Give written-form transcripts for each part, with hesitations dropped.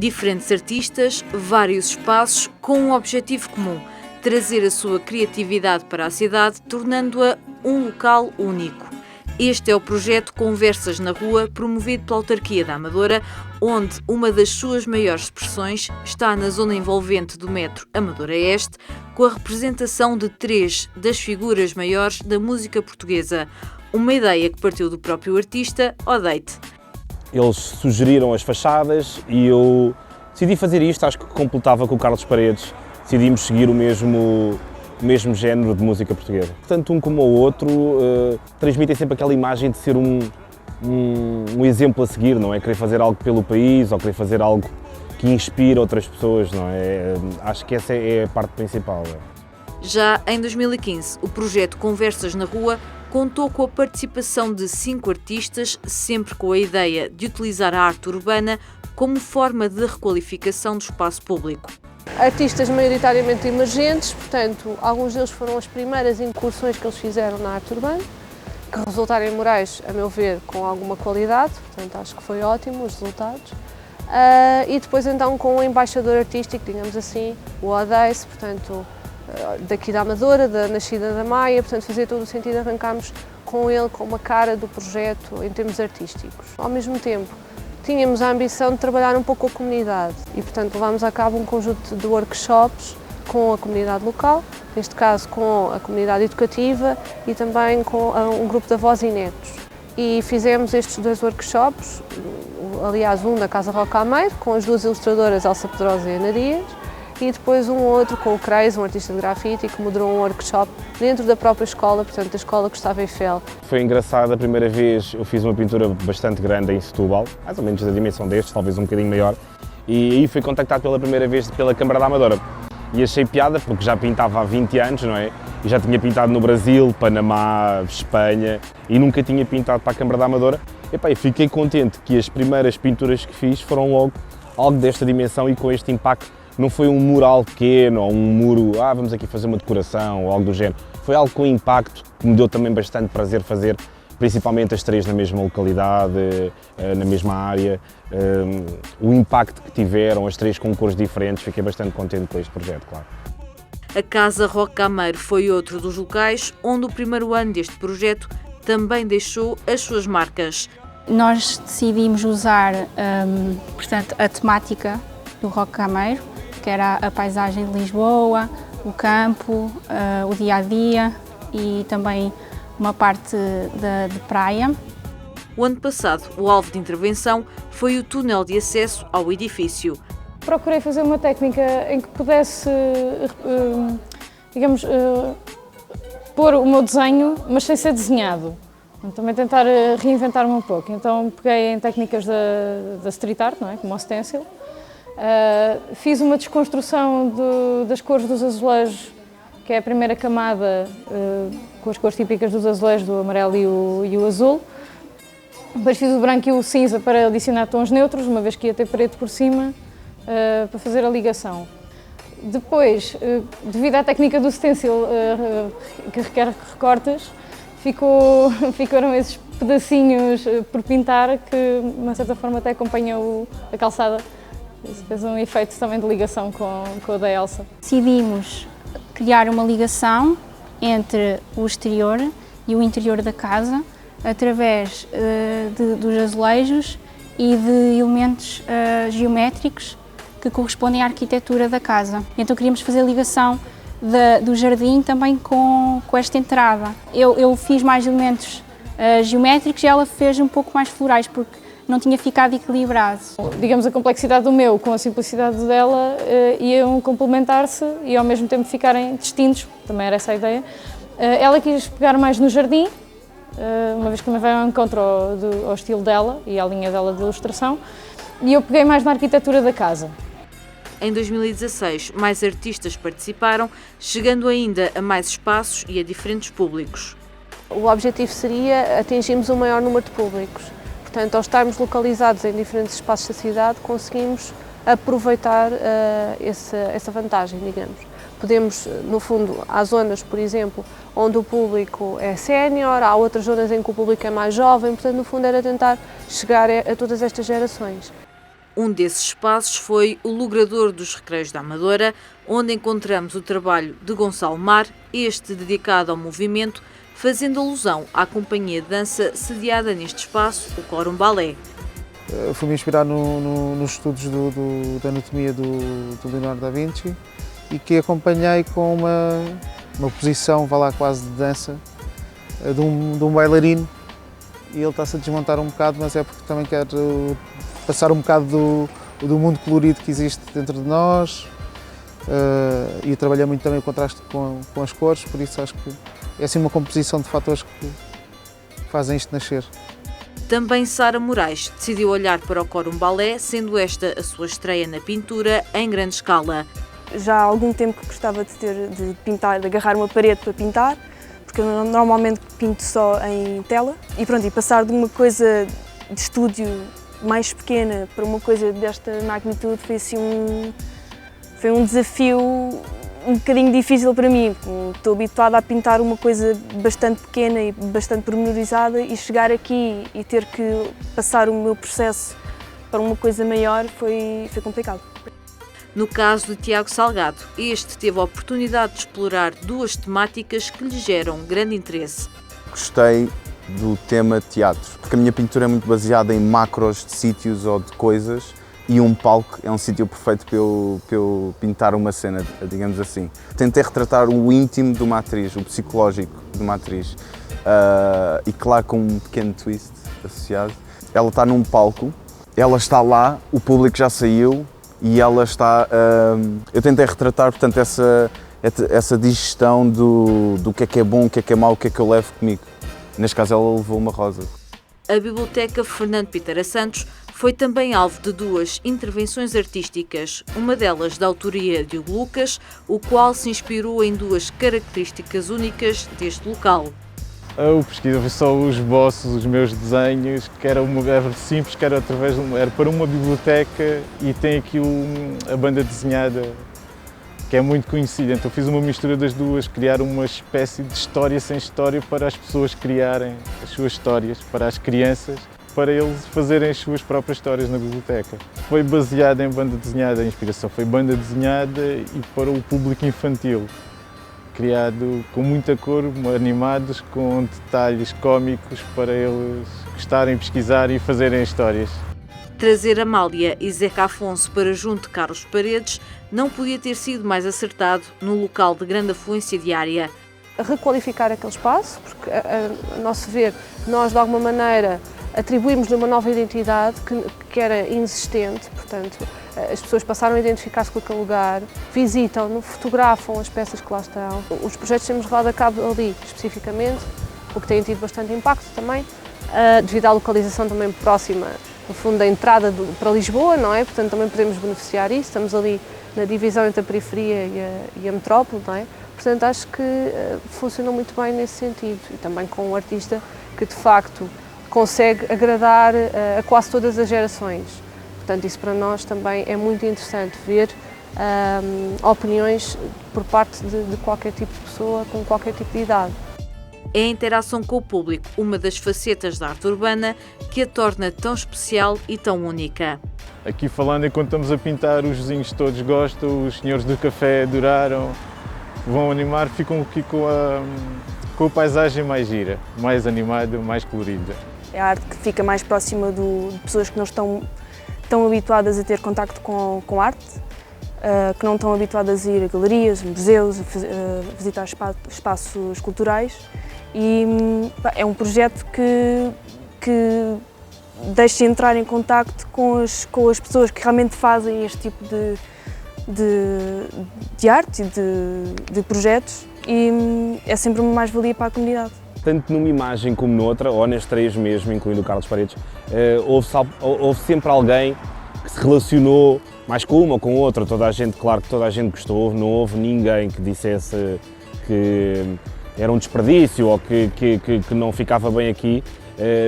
Diferentes artistas, vários espaços, com um objetivo comum: trazer a sua criatividade para a cidade, tornando-a um local único. Este é o projeto Conversas na Rua, promovido pela autarquia da Amadora, onde uma das suas maiores expressões está na zona envolvente do metro Amadora Este, com a representação de 3 das figuras maiores da música portuguesa. Uma ideia que partiu do próprio artista, Odeite. Eles sugeriram as fachadas e eu decidi fazer isto, acho que completava com o Carlos Paredes. Decidimos seguir o mesmo género de música portuguesa. Tanto um como o outro transmitem sempre aquela imagem de ser um exemplo a seguir, não é? Querer fazer algo pelo país ou querer fazer algo que inspira outras pessoas, não é? Acho que essa é a parte principal. Já em 2015, o projeto Conversas na Rua contou com a participação de 5 artistas, sempre com a ideia de utilizar a arte urbana como forma de requalificação do espaço público. Artistas maioritariamente emergentes, portanto, alguns deles foram as primeiras incursões que eles fizeram na arte urbana, que resultaram em murais, a meu ver, com alguma qualidade, portanto, acho que foi ótimo os resultados. E depois, então, com o embaixador artístico, digamos assim, o Odeite, portanto, daqui da Amadora, da Nascida da Maia, portanto, fazia todo o sentido arrancarmos com ele, com uma cara do projeto em termos artísticos. Ao mesmo tempo, tínhamos a ambição de trabalhar um pouco com a comunidade e, portanto, levámos a cabo um conjunto de workshops com a comunidade local, neste caso com a comunidade educativa e também com um grupo de avós e netos. E fizemos estes 2 workshops, aliás, um na Casa Rocameiro, com as 2 ilustradoras Elsa Pedrosa e Ana Dias, e depois um outro com o Kreis, um artista de grafite, que moderou um workshop dentro da própria escola, portanto, da Escola Gustavo Eiffel. Foi engraçado, a primeira vez eu fiz uma pintura bastante grande em Setúbal, mais ou menos da dimensão destes, talvez um bocadinho maior, e aí fui contactado pela primeira vez pela Câmara da Amadora. E achei piada, porque já pintava há 20 anos, não é? E já tinha pintado no Brasil, Panamá, Espanha, e nunca tinha pintado para a Câmara da Amadora. E fiquei contente que as primeiras pinturas que fiz foram logo algo desta dimensão e com este impacto. Não foi um mural pequeno ou um muro, vamos aqui fazer uma decoração ou algo do género. Foi algo com impacto que me deu também bastante prazer fazer, principalmente as 3 na mesma localidade, na mesma área. O impacto que tiveram, as 3 com cores diferentes, fiquei bastante contente com este projeto, claro. A Casa Rocameiro foi outro dos locais onde o primeiro ano deste projeto também deixou as suas marcas. Nós decidimos usar, portanto, a temática do Rocameiro, que era a paisagem de Lisboa, o campo, o dia-a-dia e também uma parte de praia. O ano passado, o alvo de intervenção foi o túnel de acesso ao edifício. Procurei fazer uma técnica em que pudesse, digamos, pôr o meu desenho, mas sem ser desenhado. Também tentar reinventar-me um pouco. Então peguei em técnicas da street art, não é? Como o stencil. Fiz uma desconstrução das cores dos azulejos, que é a primeira camada com as cores típicas dos azulejos, do amarelo e o azul. Depois fiz o branco e o cinza para adicionar tons neutros, uma vez que ia ter preto por cima, para fazer a ligação. Depois, devido à técnica do stencil, que requer recortes, ficaram esses pedacinhos por pintar que, de uma certa forma, até acompanham a calçada. Isso fez um efeito também de ligação com o da Elsa. Decidimos criar uma ligação entre o exterior e o interior da casa através dos azulejos e de elementos geométricos que correspondem à arquitetura da casa. Então queríamos fazer a ligação do jardim também com esta entrada. Eu fiz mais elementos geométricos e ela fez um pouco mais florais, porque não tinha ficado equilibrado. Digamos, a complexidade do meu com a simplicidade dela iam complementar-se e ao mesmo tempo ficarem distintos, também era essa a ideia. Ela quis pegar mais no jardim, uma vez que também vai ao encontro ao estilo dela e à linha dela de ilustração, e eu peguei mais na arquitetura da casa. Em 2016, mais artistas participaram, chegando ainda a mais espaços e a diferentes públicos. O objetivo seria atingirmos o maior número de públicos. Portanto, ao estarmos localizados em diferentes espaços da cidade, conseguimos aproveitar essa vantagem, digamos. Podemos, no fundo, há zonas, por exemplo, onde o público é sénior, há outras zonas em que o público é mais jovem, portanto, no fundo, era tentar chegar a todas estas gerações. Um desses espaços foi o Logrador dos Recreios da Amadora, onde encontramos o trabalho de Gonçalo Mar, este dedicado ao movimento, fazendo alusão à companhia de dança sediada neste espaço, o Corum Ballet. Fui-me inspirar nos estudos da anatomia do Leonardo da Vinci e que acompanhei com uma posição, vá lá, quase de dança, de um bailarino. E ele está-se a desmontar um bocado, mas é porque também quero passar um bocado do mundo colorido que existe dentro de nós e trabalhar muito também o contraste com as cores, por isso acho que é assim uma composição de fatores que fazem isto nascer. Também Sara Moraes decidiu olhar para o Corum Ballet, sendo esta a sua estreia na pintura em grande escala. Já há algum tempo que gostava de pintar, de agarrar uma parede para pintar, porque eu normalmente pinto só em tela. E pronto, e passar de uma coisa de estúdio mais pequena para uma coisa desta magnitude foi assim um desafio um bocadinho difícil para mim. Estou habituada a pintar uma coisa bastante pequena e bastante pormenorizada e chegar aqui e ter que passar o meu processo para uma coisa maior foi complicado. No caso de Tiago Salgado, este teve a oportunidade de explorar duas temáticas que lhe geram grande interesse. Gostei do tema teatro, porque a minha pintura é muito baseada em macros de sítios ou de coisas e um palco é um sítio perfeito para eu pintar uma cena, digamos assim. Tentei retratar o íntimo de uma atriz, o psicológico de uma atriz e claro com um pequeno twist associado. Ela está num palco, ela está lá, o público já saiu e ela está... eu tentei retratar, portanto, essa digestão do que é bom, o que é mau, o que é que eu levo comigo. Neste caso ela levou uma rosa. A Biblioteca Fernando Pitera Santos foi também alvo de duas intervenções artísticas, uma delas da autoria de Hugo Lucas, o qual se inspirou em duas características únicas deste local. Eu pesquisava só os esboços, os meus desenhos, que era simples, que era para uma biblioteca e tem aqui a banda desenhada, que é muito conhecida. Então fiz uma mistura das duas, criar uma espécie de história sem história para as pessoas criarem as suas histórias, para as crianças, para eles fazerem as suas próprias histórias na biblioteca. Foi baseada em banda desenhada, a inspiração foi banda desenhada e para o público infantil. Criado com muita cor, animados, com detalhes cómicos para eles gostarem, pesquisar e fazerem histórias. Trazer Amália e Zeca Afonso para junto de Carlos Paredes não podia ter sido mais acertado no local de grande afluência diária. Requalificar aquele espaço, porque a nosso ver, nós de alguma maneira atribuímos-lhe uma nova identidade que era inexistente, portanto as pessoas passaram a identificar-se com aquele lugar, visitam-no, fotografam as peças que lá estão. Os projetos que temos levado a cabo ali especificamente, o que tem tido bastante impacto também, devido à localização também próxima, no fundo, da entrada para Lisboa, não é? Portanto também podemos beneficiar disso, estamos ali na divisão entre a periferia e a metrópole, não é? Portanto acho que funcionou muito bem nesse sentido e também com um artista que de facto consegue agradar a quase todas as gerações. Portanto, isso para nós também é muito interessante ver opiniões por parte de qualquer tipo de pessoa, com qualquer tipo de idade. É a interação com o público, uma das facetas da arte urbana que a torna tão especial e tão única. Aqui falando, enquanto estamos a pintar, os vizinhos todos gostam, os senhores do café adoraram, vão animar, ficam aqui com a paisagem mais gira, mais animada, mais colorida. É a arte que fica mais próxima de pessoas que não estão tão habituadas a ter contacto com arte, que não estão habituadas a ir a galerias, museus, a visitar espaços culturais. E é um projeto que deixa entrar em contacto com as pessoas que realmente fazem este tipo de arte e de projetos e é sempre uma mais-valia para a comunidade. Tanto numa imagem como noutra, ou nas três mesmo, incluindo o Carlos Paredes, houve sempre alguém que se relacionou mais com uma ou com outra. Toda a gente, claro que toda a gente gostou, não houve ninguém que dissesse que era um desperdício ou que não ficava bem aqui.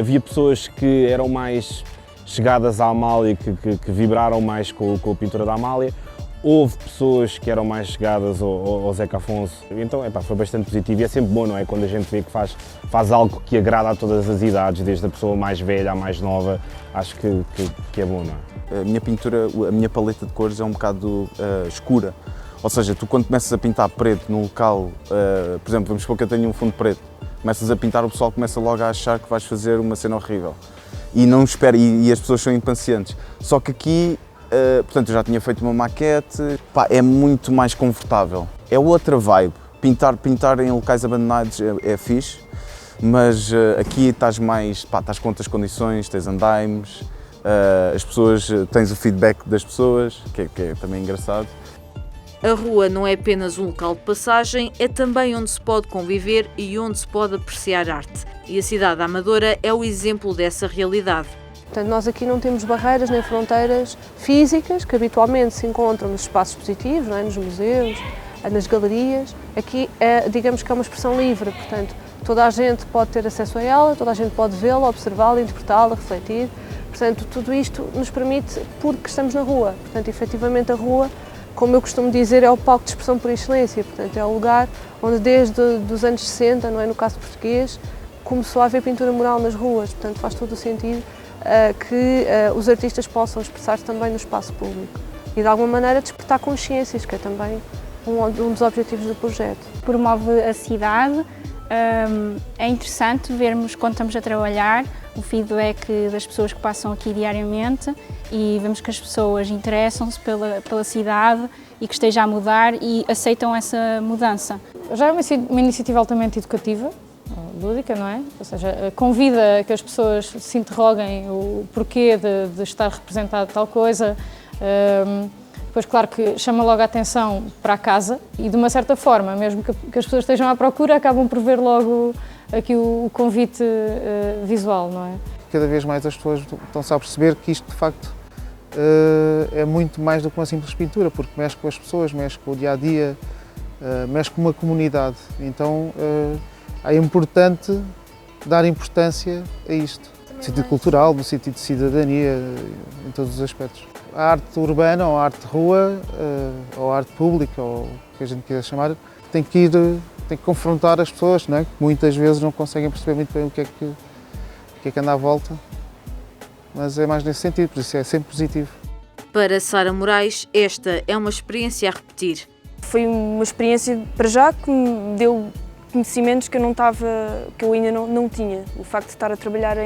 Havia pessoas que eram mais chegadas à Amália, que vibraram mais com a pintura da Amália. houve pessoas que eram mais chegadas ao Zeca Afonso, então foi bastante positivo e é sempre bom, não é? Quando a gente vê que faz algo que agrada a todas as idades, desde a pessoa mais velha à mais nova, acho que é bom, não é? A minha pintura, a minha paleta de cores é um bocado escura, ou seja, tu quando começas a pintar preto num local, por exemplo, vamos supor que eu tenho um fundo preto, começas a pintar, o pessoal começa logo a achar que vais fazer uma cena horrível e não espera, e as pessoas são impacientes, só que aqui portanto, eu já tinha feito uma maquete, é muito mais confortável. É outra vibe. Pintar em locais abandonados é fixe, mas aqui estás com outras condições, tens andaimes, as pessoas, tens o feedback das pessoas, que é também engraçado. A rua não é apenas um local de passagem, é também onde se pode conviver e onde se pode apreciar arte. E a cidade da Amadora é o exemplo dessa realidade. Portanto, nós aqui não temos barreiras nem fronteiras físicas que habitualmente se encontram nos espaços expositivos, não é? Nos museus, nas galerias. Aqui digamos que é uma expressão livre, portanto, toda a gente pode ter acesso a ela, toda a gente pode vê-la, observá-la, interpretá-la, refletir. Portanto, tudo isto nos permite porque estamos na rua. Portanto, efetivamente a rua, como eu costumo dizer, é o palco de expressão por excelência. Portanto, é o lugar onde desde os anos 60, não é? No caso português, começou a haver pintura mural nas ruas. Portanto, faz todo o sentido que os artistas possam expressar-se também no espaço público e de alguma maneira despertar consciências, que é também um dos objetivos do projeto. Promove a cidade, é interessante vermos quando estamos a trabalhar o feedback das pessoas que passam aqui diariamente e vemos que as pessoas interessam-se pela cidade e que esteja a mudar e aceitam essa mudança. Já é uma iniciativa altamente educativa, lúdica, não é? Ou seja, convida a que as pessoas se interroguem o porquê de estar representado tal coisa. Depois, claro que chama logo a atenção para a casa e, de uma certa forma, mesmo que as pessoas estejam à procura, acabam por ver logo aqui o convite visual, não é? Cada vez mais as pessoas estão-se a perceber que isto, de facto, é muito mais do que uma simples pintura, porque mexe com as pessoas, mexe com o dia-a-dia, mexe com uma comunidade. Então, é importante dar importância a isto, no sentido cultural, no sentido de cidadania, em todos os aspectos. A arte urbana, ou a arte de rua, ou a arte pública, ou o que a gente quiser chamar, tem que confrontar as pessoas, não é? Que muitas vezes não conseguem perceber muito bem o que é que anda à volta, mas é mais nesse sentido, por isso é sempre positivo. Para Sara Moraes, esta é uma experiência a repetir. Foi uma experiência, para já, que me deu conhecimentos que eu ainda não tinha. O facto de estar a trabalhar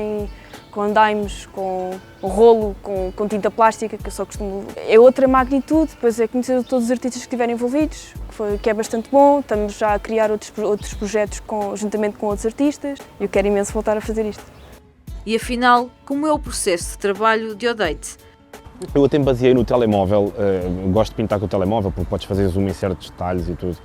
com andaimes, com rolo, com tinta plástica, que eu só costumo... É outra magnitude, depois é conhecer todos os artistas que estiverem envolvidos, que é bastante bom. Estamos já a criar outros projetos juntamente com outros artistas. Eu quero imenso voltar a fazer isto. E afinal, como é o processo de trabalho de Odate? Eu até me baseei no telemóvel, gosto de pintar com o telemóvel porque podes fazer zoom em certos detalhes e tudo,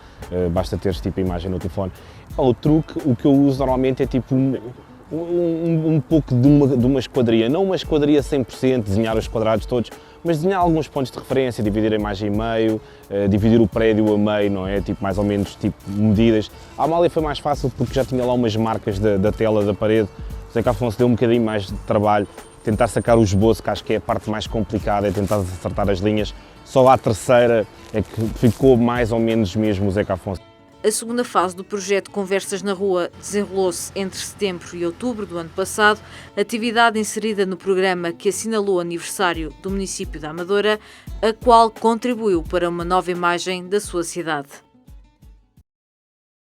basta teres tipo a imagem no telefone. O truque, o que eu uso normalmente é tipo um pouco de uma esquadria, não uma esquadria 100%, desenhar os quadrados todos, mas desenhar alguns pontos de referência, dividir a imagem em meio, dividir o prédio a meio, não é? Tipo, mais ou menos tipo medidas. A Amália foi mais fácil porque já tinha lá umas marcas da tela, da parede, o Zeca Afonso deu um bocadinho mais de trabalho. Tentar sacar o esboço, que acho que é a parte mais complicada, é tentar acertar as linhas. Só à terceira é que ficou mais ou menos mesmo o Zeca Afonso. A segunda fase do projeto Conversas na Rua desenrolou-se entre setembro e outubro do ano passado, atividade inserida no programa que assinalou o aniversário do município da Amadora, a qual contribuiu para uma nova imagem da sua cidade.